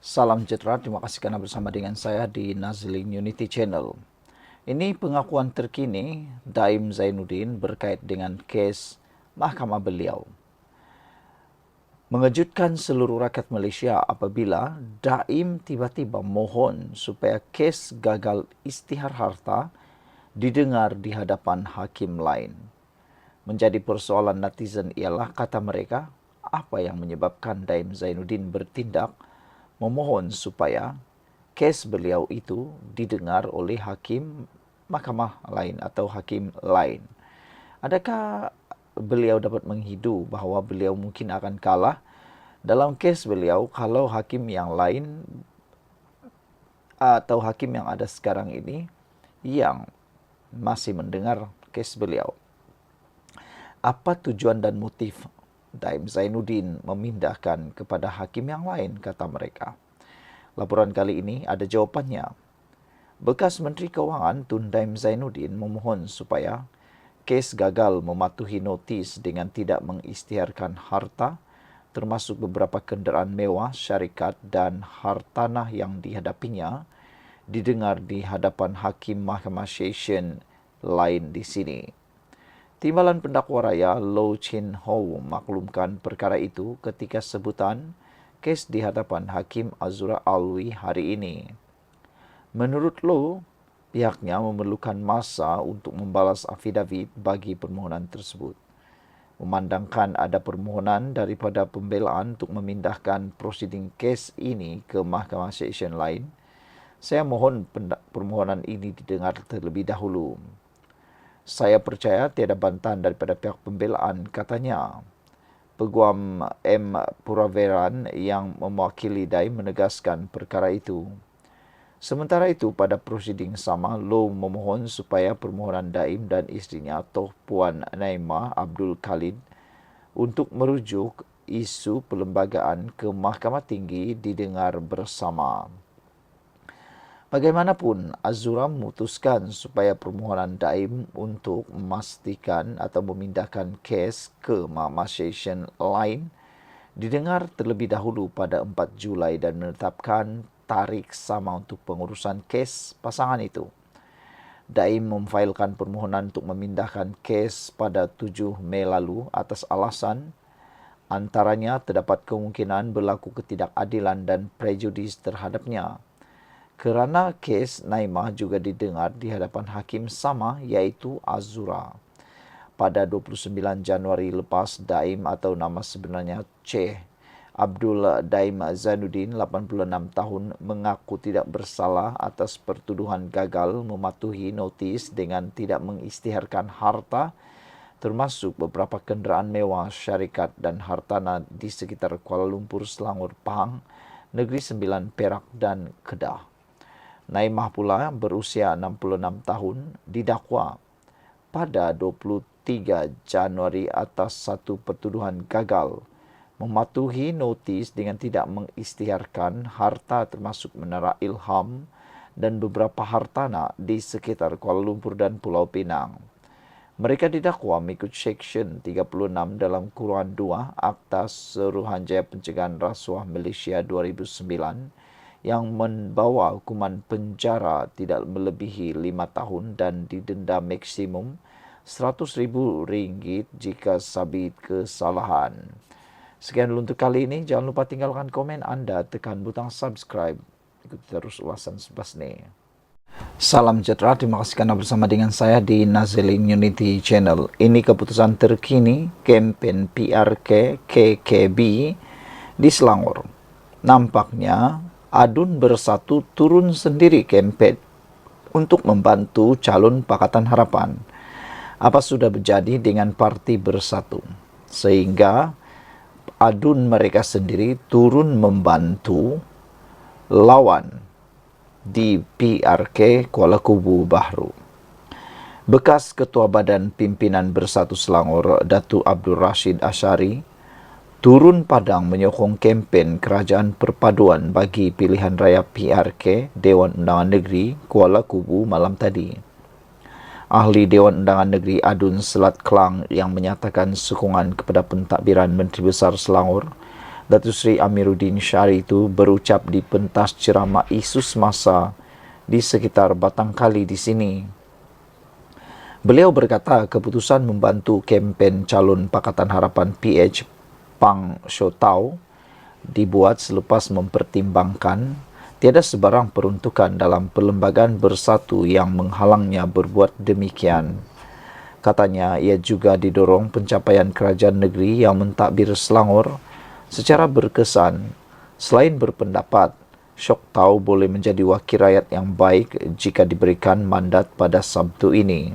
Salam sejahtera, terima kasih karena bersama dengan saya di Nazlin Unity Channel. Ini pengakuan terkini Daim Zainuddin berkait dengan kes mahkamah beliau. Mengejutkan seluruh rakyat Malaysia apabila Daim tiba-tiba mohon supaya kes gagal isytihar harta didengar di hadapan hakim lain. Menjadi persoalan netizen ialah, kata mereka, apa yang menyebabkan Daim Zainuddin bertindak memohon supaya kes beliau itu didengar oleh hakim mahkamah lain atau hakim lain. Adakah beliau dapat menghidu bahawa beliau mungkin akan kalah dalam kes beliau kalau hakim yang lain atau hakim yang ada sekarang ini yang masih mendengar kes beliau? Apa tujuan dan motif Daim Zainuddin memindahkan kepada hakim yang lain, kata mereka? Laporan kali ini ada jawapannya. Bekas Menteri Kewangan Tun Daim Zainuddin memohon supaya kes gagal mematuhi notis dengan tidak mengisytiharkan harta, termasuk beberapa kenderaan mewah, syarikat dan hartanah yang dihadapinya, didengar di hadapan hakim Mahkamah Session lain di sini. Timbalan Pendakwa Raya Low Chin Ho maklumkan perkara itu ketika sebutan kes di hadapan Hakim Azura Alwi hari ini. Menurut Low, pihaknya memerlukan masa untuk membalas afidavit bagi permohonan tersebut. Memandangkan ada permohonan daripada pembelaan untuk memindahkan prosiding kes ini ke Mahkamah Session lain, saya mohon permohonan ini didengar terlebih dahulu. Saya percaya tiada bantahan daripada pihak pembelaan, katanya. Peguam M. Puraveran yang mewakili Daim menegaskan perkara itu. Sementara itu, pada prosiding sama, Low memohon supaya permohonan Daim dan isterinya Toh Puan Naimah Abdul Khalid untuk merujuk isu perlembagaan ke Mahkamah Tinggi didengar bersama. Bagaimanapun, Azura memutuskan supaya permohonan Daim untuk memastikan atau memindahkan kes ke Mahkamah Session lain didengar terlebih dahulu pada 4 Julai dan menetapkan tarikh sama untuk pengurusan kes pasangan itu. Daim memfailkan permohonan untuk memindahkan kes pada 7 Mei lalu atas alasan antaranya terdapat kemungkinan berlaku ketidakadilan dan prejudis terhadapnya. Kerana kes Naimah juga didengar di hadapan hakim sama, iaitu Azura. Pada 29 Januari lepas, Daim atau nama sebenarnya Ceh Abdul Daim Zainuddin, 86 tahun, mengaku tidak bersalah atas pertuduhan gagal mematuhi notis dengan tidak mengisytiharkan harta, termasuk beberapa kenderaan mewah, syarikat dan hartanah di sekitar Kuala Lumpur, Selangor, Pahang, Negeri Sembilan, Perak dan Kedah. Naimah pula berusia 66 tahun didakwa pada 23 Januari atas satu pertuduhan gagal mematuhi notis dengan tidak mengisytiharkan harta termasuk Menara Ilham dan beberapa hartanah di sekitar Kuala Lumpur dan Pulau Pinang. Mereka didakwa mengikut Seksyen 36 dalam Kurungan 2 Akta Suruhanjaya Pencegahan Rasuah Malaysia 2009 yang membawa hukuman penjara tidak melebihi 5 tahun dan didenda maksimum RM100,000 jika sabit kesalahan. Sekian dulu untuk kali ini. Jangan lupa tinggalkan komen anda, tekan butang subscribe. Ikuti terus ulasan sebas ni. Salam sejahtera, terima kasih kerana bersama dengan saya di Nazlin Unity Channel. Ini keputusan terkini kempen PRK KKB di Selangor. Nampaknya Adun Bersatu turun sendiri kempen untuk membantu calon Pakatan Harapan. Apa sudah terjadi dengan Parti Bersatu? Sehingga Adun mereka sendiri turun membantu lawan di PRK Kuala Kubu Bahru. Bekas Ketua Badan Pimpinan Bersatu Selangor, Datuk Abdul Rashid Ashari, turun padang menyokong kempen Kerajaan Perpaduan bagi pilihan raya PRK Dewan Undangan Negeri Kuala Kubu malam tadi. Ahli Dewan Undangan Negeri Adun Selat Kelang yang menyatakan sokongan kepada pentadbiran Menteri Besar Selangor Datuk Seri Amiruddin Syari itu berucap di pentas ceramah isu semasa di sekitar Batangkali di sini. Beliau berkata keputusan membantu kempen calon Pakatan Harapan PH Pang Shotau dibuat selepas mempertimbangkan tiada sebarang peruntukan dalam Perlembagaan Bersatu yang menghalangnya berbuat demikian. Katanya ia juga didorong pencapaian kerajaan negeri yang mentadbir Selangor secara berkesan. Selain berpendapat, Shotau boleh menjadi wakil rakyat yang baik jika diberikan mandat pada Sabtu ini.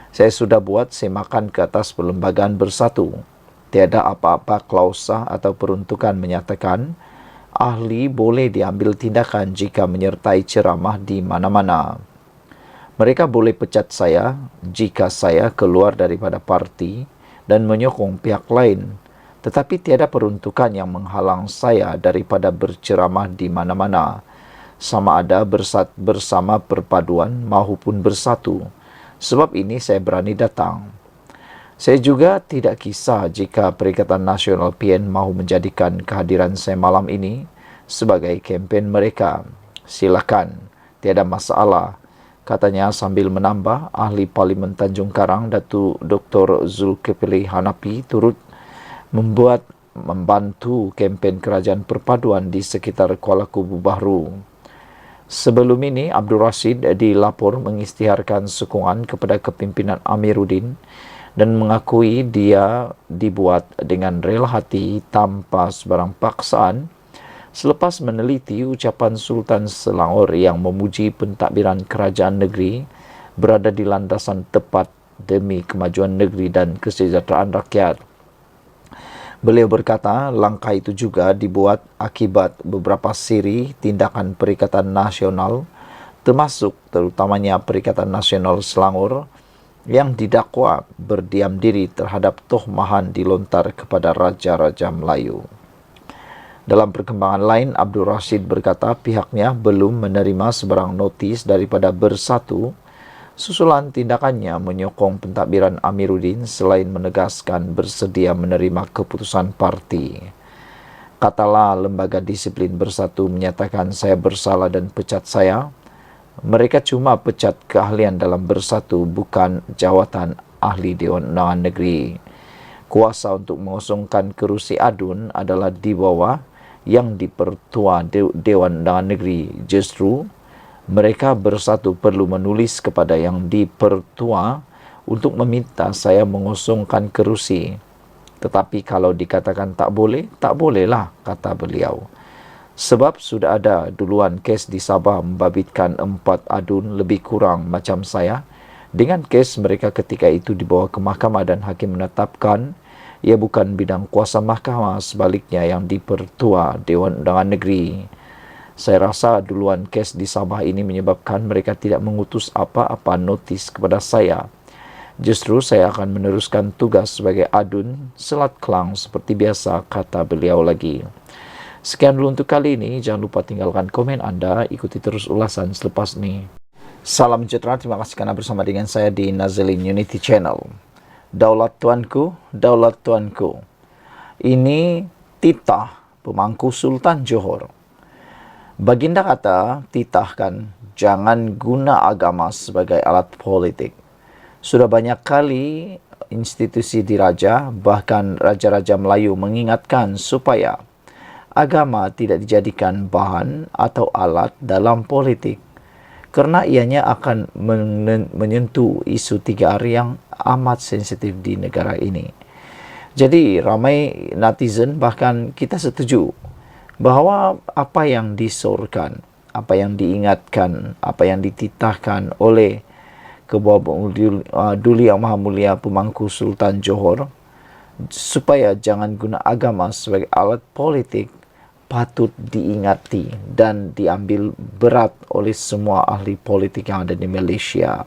Saya sudah buat semakan ke atas Perlembagaan Bersatu. Tiada apa-apa klausa atau peruntukan menyatakan ahli boleh diambil tindakan jika menyertai ceramah di mana-mana. Mereka boleh pecat saya jika saya keluar daripada parti dan menyokong pihak lain, tetapi tiada peruntukan yang menghalang saya daripada berceramah di mana-mana, sama ada bersama perpaduan maupun bersatu. Sebab ini saya berani datang. Saya juga tidak kisah jika Perikatan Nasional PN mahu menjadikan kehadiran saya malam ini sebagai kempen mereka. Silakan, tiada masalah, katanya sambil menambah ahli Parlimen Tanjung Karang Datuk Dr. Zulkifli Hanapi turut membantu kempen kerajaan perpaduan di sekitar Kuala Kubu Bahru. Sebelum ini, Abdul Rashid dilapor mengisytiharkan sokongan kepada kepimpinan Amiruddin dan mengakui dia dibuat dengan rela hati tanpa sebarang paksaan selepas meneliti ucapan Sultan Selangor yang memuji pentadbiran kerajaan negeri berada di landasan tepat demi kemajuan negeri dan kesejahteraan rakyat. Beliau berkata langkah itu juga dibuat akibat beberapa siri tindakan Perikatan Nasional, termasuk terutamanya Perikatan Nasional Selangor yang didakwa berdiam diri terhadap tohmahan dilontar kepada Raja-Raja Melayu. Dalam perkembangan lain, Abdul Rashid berkata pihaknya belum menerima sebarang notis daripada Bersatu susulan tindakannya menyokong pentadbiran Amiruddin selain menegaskan bersedia menerima keputusan parti. Katalah lembaga disiplin Bersatu menyatakan saya bersalah dan pecat saya, mereka cuma pecat keahlian dalam Bersatu, bukan jawatan ahli Dewan Undangan Negeri. Kuasa untuk mengosongkan kerusi adun adalah di bawah yang dipertua Dewan Undangan Negeri. Justru mereka Bersatu perlu menulis kepada yang dipertua untuk meminta saya mengosongkan kerusi. Tetapi kalau dikatakan tak boleh, tak bolehlah, kata beliau. Sebab sudah ada duluan kes di Sabah membabitkan 4 adun lebih kurang macam saya. Dengan kes mereka ketika itu dibawa ke mahkamah dan hakim menetapkan ia bukan bidang kuasa mahkamah, sebaliknya yang dipertua Dewan Undangan Negeri. Saya rasa duluan kes di Sabah ini menyebabkan mereka tidak mengutus apa-apa notis kepada saya. Justru saya akan meneruskan tugas sebagai adun Selat Kelang seperti biasa, kata beliau lagi. Sekian dulu untuk kali ini. Jangan lupa tinggalkan komen anda. Ikuti terus ulasan selepas ini. Salam sejahtera. Terima kasih kerana bersama dengan saya di Nazalin Unity Channel. Daulat tuanku, daulat tuanku. Ini titah pemangku Sultan Johor. Baginda kata, titahkan, jangan guna agama sebagai alat politik. Sudah banyak kali institusi diraja, bahkan Raja-Raja Melayu mengingatkan supaya agama tidak dijadikan bahan atau alat dalam politik, kerana ianya akan menyentuh isu 3R yang amat sensitif di negara ini. Jadi ramai netizen bahkan kita setuju bahawa apa yang disorkan, apa yang diingatkan, apa yang dititahkan oleh Kebawah Duli Yang Maha Mulia Pemangku Sultan Johor supaya jangan guna agama sebagai alat politik patut diingati dan diambil berat oleh semua ahli politik yang ada di Malaysia.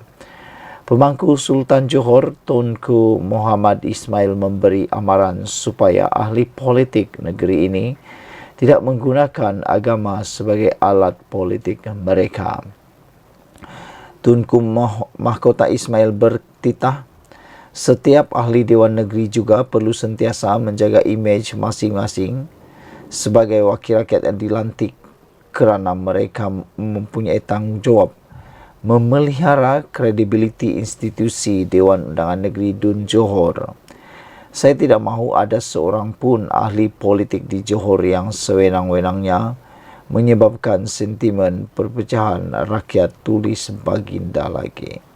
Pemangku Sultan Johor Tunku Muhammad Ismail memberi amaran supaya ahli politik negeri ini tidak menggunakan agama sebagai alat politik mereka. Tunku Mahkota Ismail bertitah, setiap ahli Dewan Negeri juga perlu sentiasa menjaga imej masing-masing sebagai wakil rakyat yang dilantik kerana mereka mempunyai tanggungjawab memelihara kredibiliti institusi Dewan Undangan Negeri Dun Johor. Saya tidak mahu ada seorang pun ahli politik di Johor yang sewenang-wenangnya menyebabkan sentimen perpecahan rakyat, tulis Baginda lagi.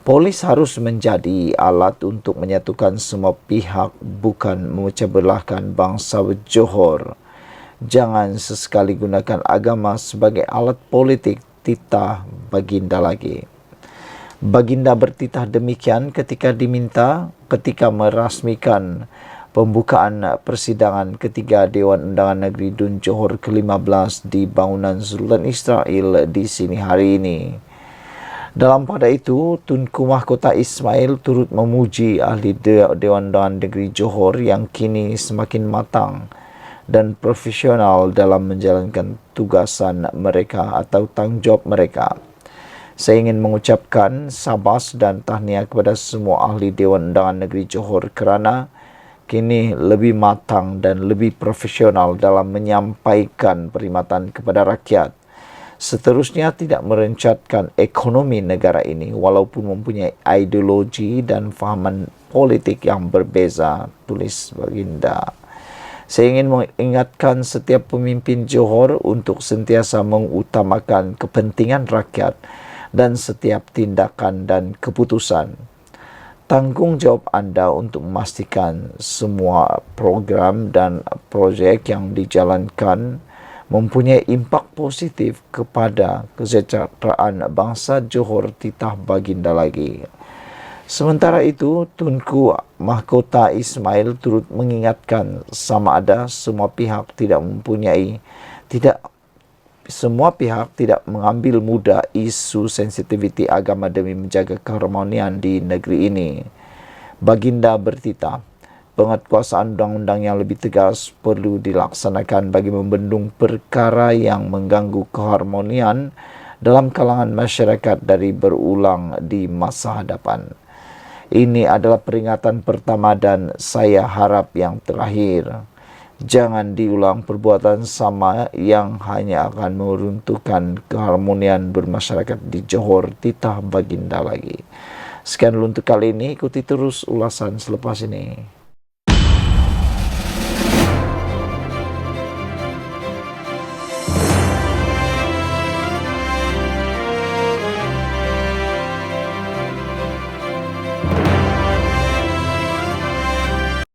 Polis harus menjadi alat untuk menyatukan semua pihak, bukan memecah belahkan bangsa Johor. Jangan sesekali gunakan agama sebagai alat politik, titah Baginda lagi. Baginda bertitah demikian ketika merasmikan pembukaan persidangan ketiga Dewan Undangan Negeri Dun Johor ke-15 di bangunan Sultan Israel di sini hari ini. Dalam pada itu, Tunku Mahkota Ismail turut memuji ahli Dewan Undangan Negeri Johor yang kini semakin matang dan profesional dalam menjalankan tugasan mereka atau tanggungjawab mereka. Saya ingin mengucapkan sabas dan tahniah kepada semua ahli Dewan Undangan Negeri Johor kerana kini lebih matang dan lebih profesional dalam menyampaikan perkhidmatan kepada rakyat. Seterusnya tidak merencatkan ekonomi negara ini walaupun mempunyai ideologi dan fahaman politik yang berbeza, tulis Baginda. Saya ingin mengingatkan setiap pemimpin Johor untuk sentiasa mengutamakan kepentingan rakyat dan setiap tindakan dan keputusan. Tanggungjawab anda untuk memastikan semua program dan projek yang dijalankan mempunyai impak positif kepada kesejahteraan bangsa Johor, titah Baginda lagi. Sementara itu, Tunku Mahkota Ismail turut mengingatkan sama ada semua pihak tidak mengambil mudah isu sensitiviti agama demi menjaga keharmonian di negeri ini. Baginda bertitah, penguatkuasaan undang-undang yang lebih tegas perlu dilaksanakan bagi membendung perkara yang mengganggu keharmonian dalam kalangan masyarakat dari berulang di masa hadapan. Ini adalah peringatan pertama dan saya harap yang terakhir. Jangan diulang perbuatan sama yang hanya akan meruntuhkan keharmonian bermasyarakat di Johor, titah Baginda lagi. Sekian dulu untuk kali ini, ikuti terus ulasan selepas ini.